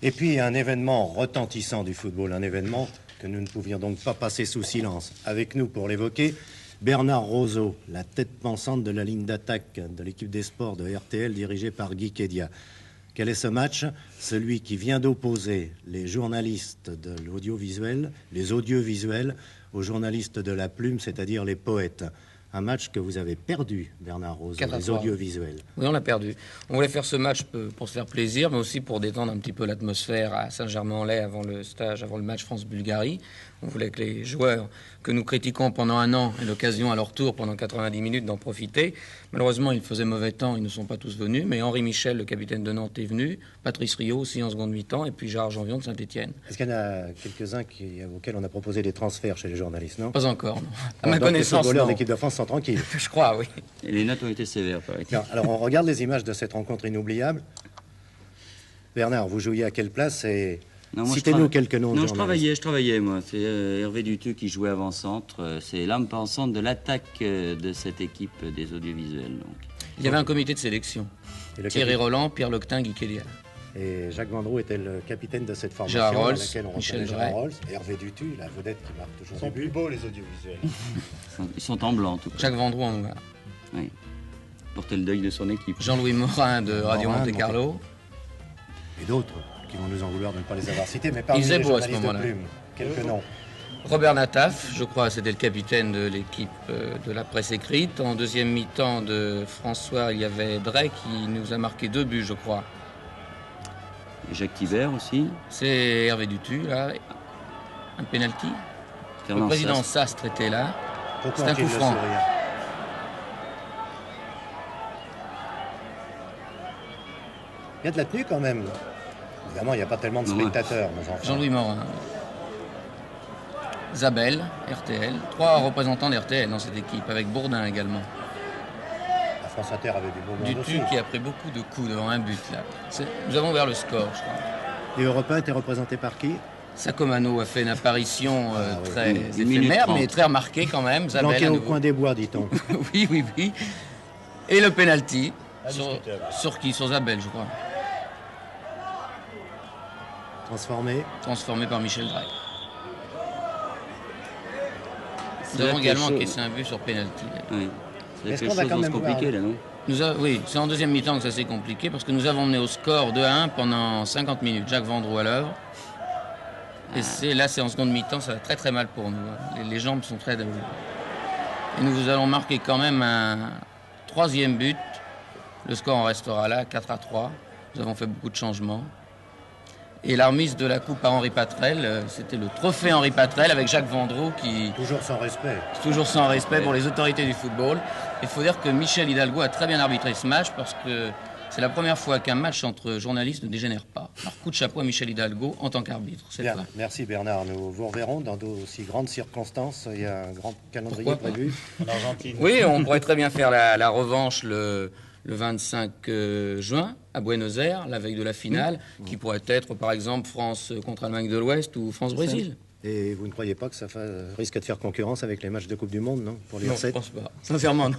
Et puis un événement retentissant du football, un événement que nous ne pouvions donc pas passer sous silence. Avec nous pour l'évoquer, Bernard Roseau, la tête pensante de la ligne d'attaque de l'équipe des sports de RTL dirigée par Guy Kédia. Quel est ce match? Celui qui vient d'opposer les journalistes de l'audiovisuel, les audiovisuels, aux journalistes de la plume, c'est-à-dire les poètes. Un match que vous avez perdu, Bernard Roseau, les audiovisuels. Oui, on l'a perdu. On voulait faire ce match pour se faire plaisir, mais aussi pour détendre un petit peu l'atmosphère à Saint-Germain-en-Laye avant le stage, avant le match France-Bulgarie. On voulait que les joueurs que nous critiquons pendant un an aient l'occasion à leur tour, pendant 90 minutes, d'en profiter. Malheureusement, il faisait mauvais temps, ils ne sont pas tous venus, mais Henri Michel, le capitaine de Nantes, est venu, Patrice Riot aussi en seconde mi-temps, et puis Gérard Janvion de Saint-Étienne. Est-ce qu'il y en a quelques-uns auxquels on a proposé des transferts chez les journalistes, non? Pas encore, non. À ma connaissance, les footballeurs d'équipe de France sont tranquilles. Je crois, oui. Et les notes ont été sévères, paraît-il. Alors, on regarde les images de cette rencontre inoubliable. Bernard, vous jouiez à quelle place et citez-nous quelques noms de journalistes. Je travaillais, moi. C'est Hervé Duteux qui jouait avant-centre. C'est l'âme pensante de l'attaque de cette équipe des audiovisuels. Donc. Il y avait un comité de sélection. Thierry Roland, Pierre Loctin, Guy Kédia. Et Jacques Vendroux était le capitaine de cette formation. Gérard Rolls, laquelle on Michel Gérard Rolls, Hervé Duteux, la vedette qui marque toujours des buts. Ils sont plus beaux, les audiovisuels. Ils sont en blanc, en tout cas. Jacques Vendroux en noir. Oui. Porter le deuil de son équipe. Jean-Louis Morin de Radio Monte-Carlo. Et d'autres qui vont nous en vouloir de ne pas les avoir cités, mais parmi Ils les étaient beaux à ce journalistes de moment-là. plume, quelques noms. Robert Nataf, je crois, c'était le capitaine de l'équipe de la presse écrite. En deuxième mi-temps de François, il y avait Drey qui nous a marqué 2 buts, je crois. Et Jacques Thibert aussi. C'est Hervé Duteux, là. Un penalty. Le président Sastre était là. C'est un coup franc. Il y a de la tenue quand même. Évidemment, il n'y a pas tellement de spectateurs, nos enfants. Jean-Louis Morin. Zabel, RTL. 3 représentants d'RTL dans cette équipe, avec Bourdin également. La France Inter avait du beau monde aussi. Duteux qui a pris beaucoup de coups devant un but, là. Nous avons ouvert le score, je crois. Et Europe 1 était représenté par qui? Sacomano a fait une apparition très éphémère, mais très remarquée quand même. Zabel, planqué au coin des bois, dit-on. Oui. Et le penalty sur qui? Sur Zabel, je crois. Transformé par Michel Drey. Nous avons également encaissé un but sur penalty. Oui. C'est quelque chose de compliqué, là, non? Oui, c'est en deuxième mi-temps que ça s'est compliqué, parce que nous avons mené au score 2-1 pendant 50 minutes. Jacques Vendroux à l'œuvre. Et c'est en seconde mi-temps, ça va très très mal pour nous. Les jambes sont très douées. Et nous allons marquer quand même un 3e but. Le score en restera là, 4-3. Nous avons fait beaucoup de changements. Et la remise de la coupe à Henri Patrel, c'était le trophée Henri Patrel avec Jacques Vendroux qui... Toujours sans respect. Toujours sans respect pour les autorités du football. Il faut dire que Michel Hidalgo a très bien arbitré ce match parce que c'est la première fois qu'un match entre journalistes ne dégénère pas. Alors coup de chapeau à Michel Hidalgo en tant qu'arbitre. Bien, merci Bernard. Nous vous reverrons dans d'aussi grandes circonstances. Il y a un grand calendrier prévu. En Argentine. Oui, on pourrait très bien faire la revanche le 25 juin à Buenos Aires, la veille de la finale, qui pourrait être par exemple France contre Allemagne de l'Ouest ou France-Brésil. Et vous ne croyez pas que ça risque de faire concurrence avec les matchs de Coupe du Monde, non? Pour les Non, je pense pas. Sincèrement, non.